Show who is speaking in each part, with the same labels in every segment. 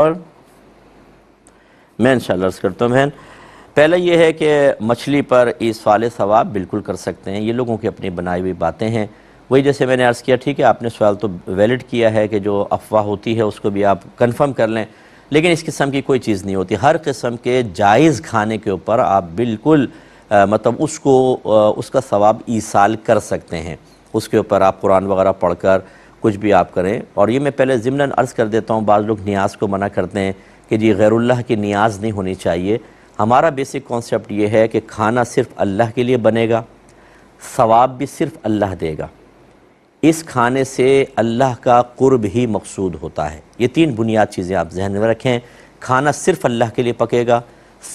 Speaker 1: اور میں انشاءاللہ عرض کرتا ہوں بہن، پہلے یہ ہے کہ مچھلی پر ایصال ثواب بالکل کر سکتے ہیں، یہ لوگوں کی اپنی بنائی ہوئی باتیں ہیں۔ وہی جیسے میں نے عرض کیا، ٹھیک ہے آپ نے سوال تو ویلڈ کیا ہے کہ جو افواہ ہوتی ہے اس کو بھی آپ کنفرم کر لیں، لیکن اس قسم کی کوئی چیز نہیں ہوتی۔ ہر قسم کے جائز کھانے کے اوپر آپ بالکل مطلب اس کا ثواب ایصال کر سکتے ہیں۔ اس کے اوپر آپ قرآن وغیرہ پڑھ کر کچھ بھی آپ کریں۔ اور یہ میں پہلے ضمناً عرض کر دیتا ہوں، بعض لوگ نیاز کو منع کرتے ہیں کہ جی غیر اللہ کی نیاز نہیں ہونی چاہیے۔ ہمارا بیسک کانسیپٹ یہ ہے کہ کھانا صرف اللہ کے لیے بنے گا، ثواب بھی صرف اللہ دے گا۔ اس کھانے سے اللہ کا قرب ہی مقصود ہوتا ہے۔ یہ تین بنیاد چیزیں آپ ذہن میں رکھیں، کھانا صرف اللہ کے لیے پکے گا،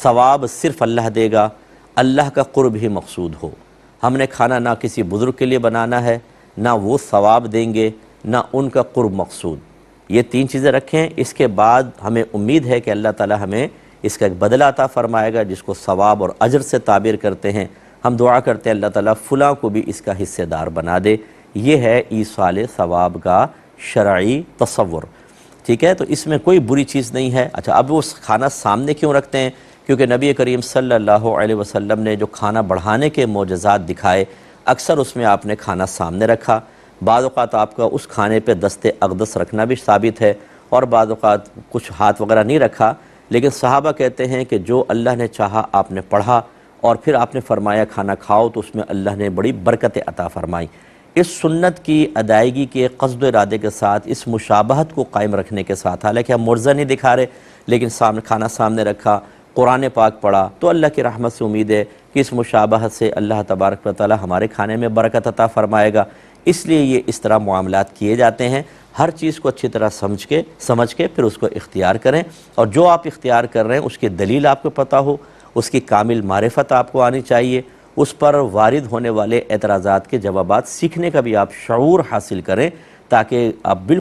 Speaker 1: ثواب صرف اللہ دے گا، اللہ کا قرب ہی مقصود ہو۔ ہم نے کھانا نہ کسی بزرگ کے لیے بنانا ہے، نہ وہ ثواب دیں گے، نہ ان کا قرب مقصود۔ یہ تین چیزیں رکھیں، اس کے بعد ہمیں امید ہے کہ اللہ تعالی ہمیں اس کا ایک بدلہ عطا فرمائے گا، جس کو ثواب اور اجر سے تعبیر کرتے ہیں۔ ہم دعا کرتے ہیں اللہ تعالیٰ فلاں کو بھی اس کا حصہ دار بنا دے۔ یہ ہے ایصال ثواب کا شرعی تصور، ٹھیک ہے؟ تو اس میں کوئی بری چیز نہیں ہے۔ اچھا، اب وہ کھانا سامنے کیوں رکھتے ہیں؟ کیونکہ نبی کریم صلی اللہ علیہ وسلم نے جو کھانا بڑھانے کے معجزات دکھائے، اکثر اس میں آپ نے کھانا سامنے رکھا۔ بعض اوقات آپ کا اس کھانے پہ دست اقدس رکھنا بھی ثابت ہے، اور بعض اوقات کچھ ہاتھ وغیرہ نہیں رکھا، لیکن صحابہ کہتے ہیں کہ جو اللہ نے چاہا آپ نے پڑھا، اور پھر آپ نے فرمایا کھانا کھاؤ، تو اس میں اللہ نے بڑی برکت عطا فرمائی۔ اس سنت کی ادائیگی کے قصد و ارادے کے ساتھ، اس مشابہت کو قائم رکھنے کے ساتھ، حالانکہ ہم معجزہ نہیں دکھا رہے، لیکن کھانا سامنے رکھا، قرآن پاک پڑھا، تو اللہ کی رحمت سے امید ہے کہ اس مشابہت سے اللہ تبارک و تعالی ہمارے کھانے میں برکت عطا فرمائے گا۔ اس لیے یہ اس طرح معاملات کیے جاتے ہیں۔ ہر چیز کو اچھی طرح سمجھ کے پھر اس کو اختیار کریں، اور جو آپ اختیار کر رہے ہیں اس کی دلیل آپ کو پتہ ہو، اس کی کامل معرفت آپ کو آنی چاہیے، اس پر وارد ہونے والے اعتراضات کے جوابات سیکھنے کا بھی آپ شعور حاصل کریں، تاکہ آپ بالکل